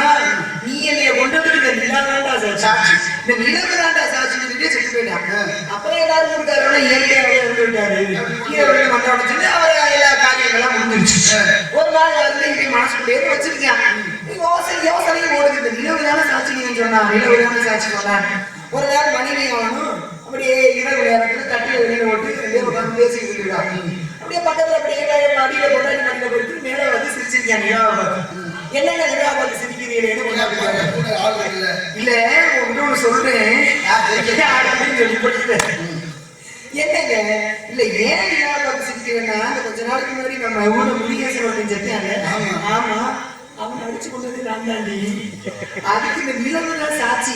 நீ என்னைய கொண்டதுக்கு இந்த நிலாதாண்டா சாட்சி, இந்த நிலவுதாண்டா சாட்சி சொல்லிட்டு செத்து போயிட்டாங்க. அப்புறம் எல்லாரும் இருக்காரு இயற்கையாவே இருந்து விட்டாரு. கீழே விழுந்து மண்டபம் சொல்லி அவர் எல்லா காரியங்கள்லாம் முடிஞ்சிருச்சு. ஒரு நாள் வந்து இப்படி மனசுக்குள்ளே வச்சிருக்கேன். யோசனையும் ஓடுது. இந்த நிலவுதான சாட்சி நீங்க சொன்னா நிலவுதான சாட்சி சொன்னான். ஒரு நாள் மனைவி ஆகணும் அப்படியே இரவு நேரத்துல தட்டில வெளியில ஓட்டு உட்காந்து பேசிக்கிட்டு இருக்காங்க. அப்படியே பக்கத்துல அப்படியே அடியில கொண்டாடி மடியில போயிட்டு மேல வந்து சிரிச்சிருக்காங்க. என்னென்ன விழா பார்த்து சிரிக்கிறீங்களே இல்ல ஒன்று சொல்றேன் சொல்லி போட்டு என்னங்க இல்ல ஏன் விழா பார்த்து சிரிக்கிறேன்னா கொஞ்ச நாளைக்கு முன்னாடி நம்ம ஊர்ல முருகேசன் செத்தாங்க. ஆமா, அவன் அடிச்சு கொண்டது நான் தாண்டி. அதுக்கு இந்த நிலவுதான் சாட்சி.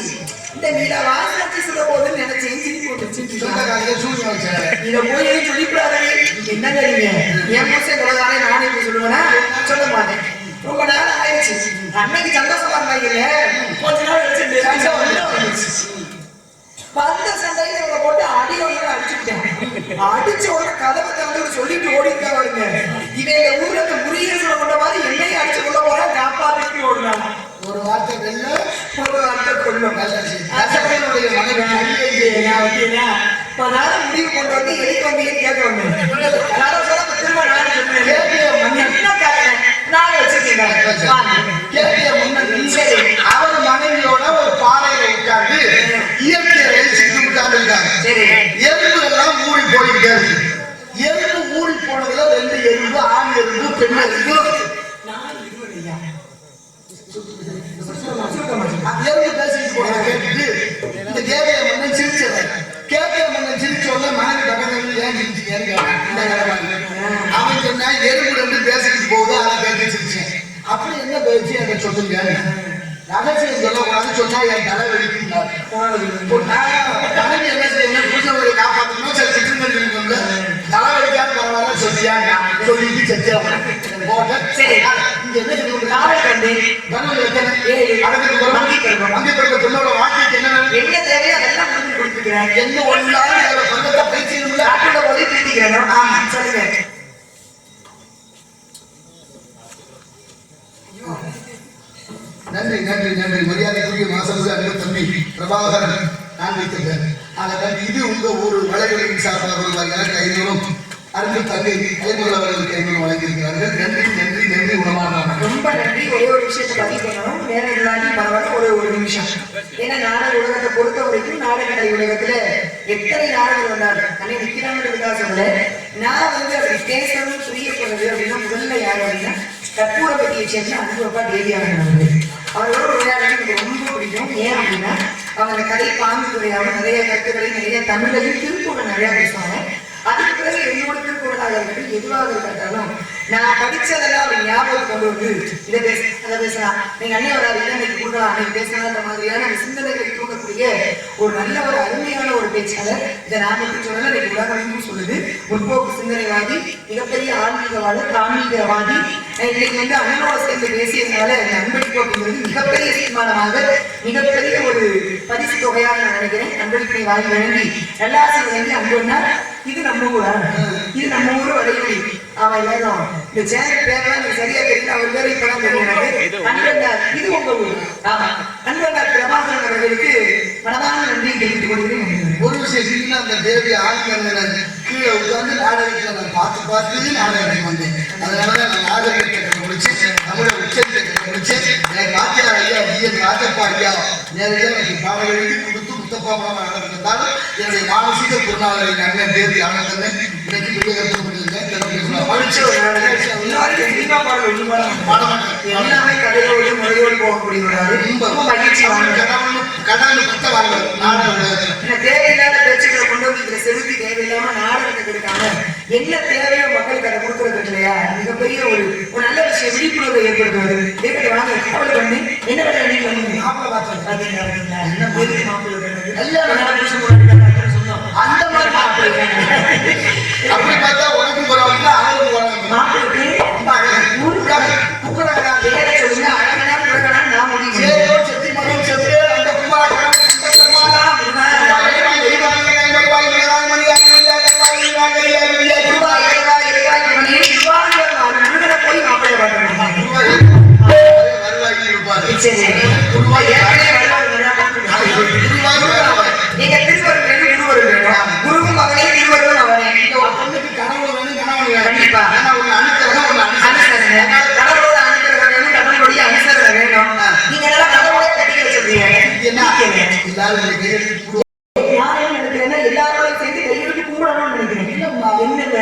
இந்த நிலவா சாட்சி சொல்ல போதுன்னு நினைச்சேன். இதை போய் சொல்லிக்கூடாது. என்னங்க நீங்க என் புருஷன் கொலகாரே நானே போய் சொல்லுவேன்னா சொல்ல மாட்டேன். ரொம்ப நாள் ஆயிடுச்சு. அன்னைக்கு சந்தோஷமா இருந்தாங்க. வந்தாங்க கொஞ்ச நாள் கழிச்சு வந்த சண்டையில இவங்க போட்டு அடி ஒன்று அடிச்சுட்டேன். அடிச்ச உடனே கதவை தந்து சொல்லிட்டு ஓடிட்டா வருங்க. இவன் இந்த ஊர்ல இந்த முருகேசனை கொண்ட மாதிரி என்னையும் அடிச்சு கொள்ள போறா காப்பாத்திட்டு ஓடுறாங்க. ஒரு வார்த்தை வெல்ல ஒரு வார்த்தை கொள்ளும் முடிவு கொண்டு வந்து எதுக்கு வந்து கேட்க வந்தேன். திரும்ப நான் வச்சிருக்கேன். அவர் மனைவியோட ஒரு பாறையில உட்கார்ந்து இயற்கையை ரசித்து உட்கார்ந்து இருக்காங்க. எறும்பு எல்லாம் ஊறி போயிட்டு இருக்கு. எறும்பு ஊறி போனதுல 2 எறும்பு, ஆண் எறும்பு, பெண் எறும்பு. எறும்பு பேசிட்டு போனதை கேட்டுட்டு இந்த கேட்கைய மன்னன் சிரிச்சவன். கேட்கைய மன்னன் சிரிச்ச உடனே மனைவி பக்கத்துல ஏன் சிரிச்சீங்கன்னு கேட்டான். அவன் சொன்னா எறும்பு 2 பேசிட்டு போகுது, அதை கேட்டு சிரிச்சேன். அப்படி என்ன பேச்சு அதை சொல்லுங்க. ரகசியம் சொல்லக்கூடாது, சொன்னா என் தலை வெடிக்கிறார். மனைவி என்ன செய்யணும், புருஷனை காப்பாற்றணும். சரி சிற்றுங்க தலை வெடிக்காது பரவாயில்ல சொல்லியா சொல்லிட்டு செஞ்சா போட்ட. சரி இங்க என்ன பெண்ணோட வாழ்க்கைக்கு என்ன தேவையோ அதெல்லாம் முடிஞ்சு கொடுத்துக்கிறேன். என்ன ஒன்றாலும் பங்கத்தை பயிற்சி போய் தீட்டிக்கிறேன். ஆமா சொல்லுங்க. நன்றி நன்றி நன்றி. மரியாதைக்குரிய மாசம் அன்பு தம்பி பிரபாகரன் நான் வைத்திருக்கேன். இது உங்க ஒரு வலைகளின் சார்பாக வருவார். எனக்கு 500 அன்பு தங்கை கைமுறை அவர்களுக்கு 500 வழங்கியிருக்கிறார்கள். நன்றி நன்றி நன்றி. உணவாக ரொம்ப நன்றி. ஒரே ஒரு விஷயத்தை பதிவு பண்ணணும். நேரம் இல்லாட்டி பரவாயில்ல, ஒரு நிமிஷம். ஏன்னா நாடக உலகத்தை பொறுத்த வரைக்கும் நாடகக்கலை உலகத்துல எத்தனை நாடகம் வந்தாலும் அன்னை நிக்கிறாங்கிறதுக்காக சொல்லல. நான் வந்து அப்படி பேசணும் புரியப்படுறது அப்படின்னா முதல்ல யாரு அப்படின்னா கற்பூரப்பட்டியை சேர்ந்த அன்பப்பா தேவியாக அவரோட விளையாடுறது எனக்கு ரொம்ப பிடிக்கும். ஏன் அப்படின்னா அவங்க அந்த கதை பாங்கு துறையாமல் நிறைய கருத்துக்களை நிறைய தமிழையும் திருக்குறள் நிறையா பேசுவாங்க. அதுக்கு பிறகு என்னோட திருக்குறளாக இருக்கட்டும் எதுவாக இருக்கட்டாலும் நான் படிச்சதெல்லாம் அவர் ஞாபகம் கொண்டு வந்து இதை அதை பேசலாம், நீங்க அண்ணன் வராது இன்னைக்கு கொடுக்கலாம், அன்னைக்கு பேசலாம், அந்த மாதிரியான சிந்தனைகளை தூக்கக்கூடிய ஒரு நல்ல ஒரு அருமையான ஒரு பேச்சாளர். இதை நான் எப்படி சொன்னாலும் இன்னைக்கு உலகம் சொல்லுது. முற்போக்கு சிந்தனைவாதி, மிகப்பெரிய ஆன்மீகவாதர், ஆன்மீகவாதி. இன்னைக்கு வந்து அண்ணனோட சேர்ந்து பேசியதுனால இந்த அன்பளிப்பு அப்படிங்கிறது மிகப்பெரிய தீர்மானமாக மிகப்பெரிய ஒரு பரிசு தொகையாக நான் நினைக்கிறேன். அன்பளிப்பை வாங்கி வழங்கி நல்லாசி வழங்கி அன்புன்னா இது நம்ம ஊரா, இது நம்ம ஊர் வரையொலி. அவன் எல்லாரும் இந்த சேனல் பேரெல்லாம் எனக்கு சரியா தெரியல, அவர் பேரை இப்பதான் தெரியும் எனக்கு. அன்பன்னார் இது உங்க ஊர். ஆமா, அன்பன்னார் பிரபாகரன் அவர்களுக்கு மனமான நன்றியை தெரிவித்துக் கொள்கிறேன். ஒரு விஷயம், அந்த தேவி ஆண்கள் கீழே உட்கார்ந்து நாடகத்தில் நான் பார்த்து நாடகத்துக்கு வந்தேன். அதனாலதான் நான் நாடகத்தை முடிச்சு தமிழை உச்சத்தை முடிச்சு எனக்கு வாத்தியார் ஐயா ஜிஎன் ராஜப்பா ஐயா நேரடியாக எனக்கு பாடம் எழுதி கொடுத்து முத்தப்பா மாமா நடந்திருந்தாலும் என்னுடைய மானசீக குருநாதரின் அண்ணன் தேவி ஆனந்தன் இன்னைக்கு பெரிய கற்றுக்கொண்டிருந்தேன். எல்லாமே கதையோடு முறையோடு போகக்கூடியவராது கடவுள் குத்த வாங்க தேவையில்லாத பேச்சுக்களை கொண்டு வந்து இதுல செலுத்தி தேவையில்லாம நாடகத்துக்கு இருக்காங்க. என்ன தேவையோ மக்களுக்கு அதை கொடுக்கறது இல்லையா, மிகப்பெரிய ஒரு நல்ல விஷயம், விழிப்புணர்வை ஏற்படுத்துவது. எப்படி வாங்க கவலை பண்ணி என்ன வேலை நீங்க மாப்பிள்ளை அந்த மாதிரி மாப்பிள்ளை அப்படி பார்த்தா உனக்கும் போறவங்க அவங்களுக்கும் மாப்பிள்ளைக்கு பேரை சொல்லுங்க, அழகனா புழகனா நான் முடியும். செத்தி மரம் செத்து அந்த குமாரா போய் மாப்பிள்ளை நீங்க திருவருள் இருவரும் வேணும், குருவும் அவனே இருவரும் அவனே. பொண்ணுக்கு கனவு வேணும், கனவு கண்டிப்பா அனுசரணை, கடவுளோட அனுசரணை வேணும், கடவுளுடைய அனுசரணை வேணும். நீங்க எல்லாம் கடவுளே கட்டிக்க சொல்றீங்க. யாரும் நினைக்கிறேன்னா எல்லாரோட சேர்ந்து கையெழுத்து கும்பிடணும்னு நினைக்கிறேன். என்னங்க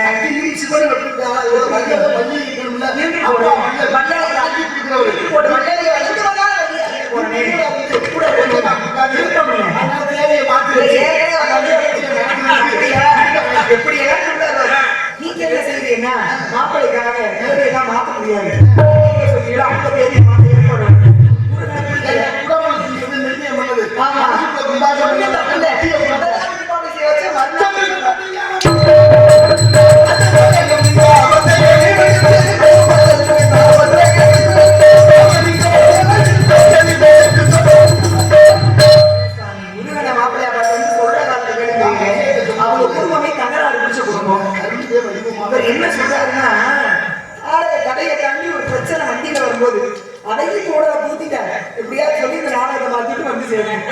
நீங்க என்ன செய்றீங்கன்னா மாப்பிள்ளைக்காக தேவையெல்லாம் மாற்ற முடியாது. ஆமா சேர்ந்தேன்.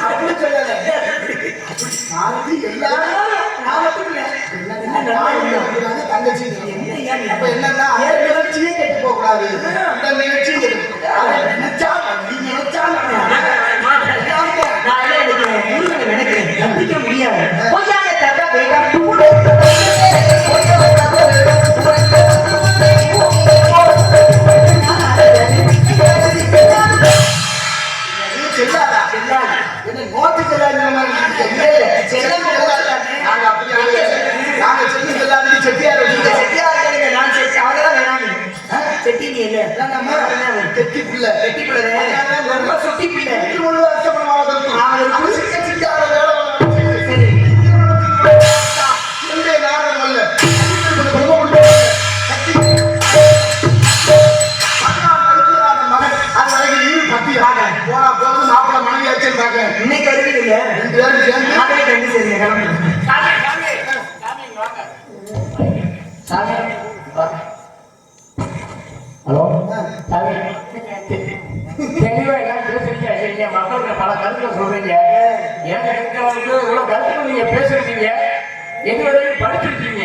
அப்படி சொல்லல. மாலதி எல்லாரும் நான் மட்டும் இல்ல. தங்கச்சி என்னய்யா நீ? அப்ப என்னன்னா அந்த நிகழ்ச்சியே கெட்டு போக கூடாது. இந்த நிகழ்ச்சியும் கெட்டு நினைச்சா நீ நினைச்சா நான் என்ன நினைக்கிறேன்? முருகனை நினைக்கிறேன். நம்பிக்க முடியாது. பொய்யான தவிர வேகம் செல்லாதா என்ன நோட்டு செல்லாத நாங்க செல்லு செல்லாது செட்டியார் இந்த செட்டியார்கள் நான் செட்டி அவங்கதான் வேணாங்க. செட்டி நீ இல்ல. கெட்டி பிள்ளை செட்டி பிள்ளை ரொம்ப சுட்டி பிள்ளை. அவங்களுக்கு சிக்கார வேலை சரி. நாடகம் அல்ல போனா போது மாப்பிள்ள மனைவி ஆச்சுன்னு பாக்க இன்னைக்கு வருவீங்க. 2 பேரும் சேர்ந்து நாளைக்கு ரெண்டு சரிங்க கிளம்புங்க. சாமி ஹலோ சாமி தெளிவா எல்லாம் பேசுறீங்க சரிங்க மக்களுக்கு பல கருத்துக்களை சொல்றீங்க எனக்கு இருக்கிறவங்களுக்கு இவ்வளவு கருத்துக்கள் நீங்க பேசுறீங்க எது வரையும் படிச்சிருக்கீங்க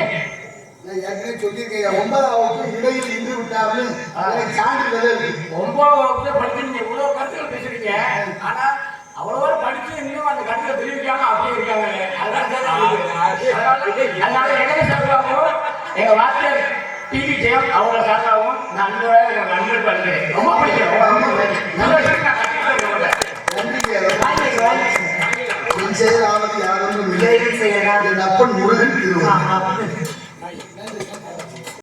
நான் ஏற்கனவே சொல்லியிருக்கேன் 9ஆம் வகுப்பு இடையில் நின்று விட்டாருன்னு எனக்கு சான்றிதழ் இருக்கு 9ஆம் வகுப்புல படிச்சிருக்கீங்க இவ்வளவு கருத்துக்கள் பேசுறீங்க ஆனா அவ்வளவா படிச்சு இன்னும் அந்த கருத்தை தெரிவிக்காம அப்படியே இருக்காங்க அதனால எனக்கு சார்பாகவும் எங்க வாத்தியார் டிவி ஜெயம் அவங்க சார்பாகவும் நான் அன்போட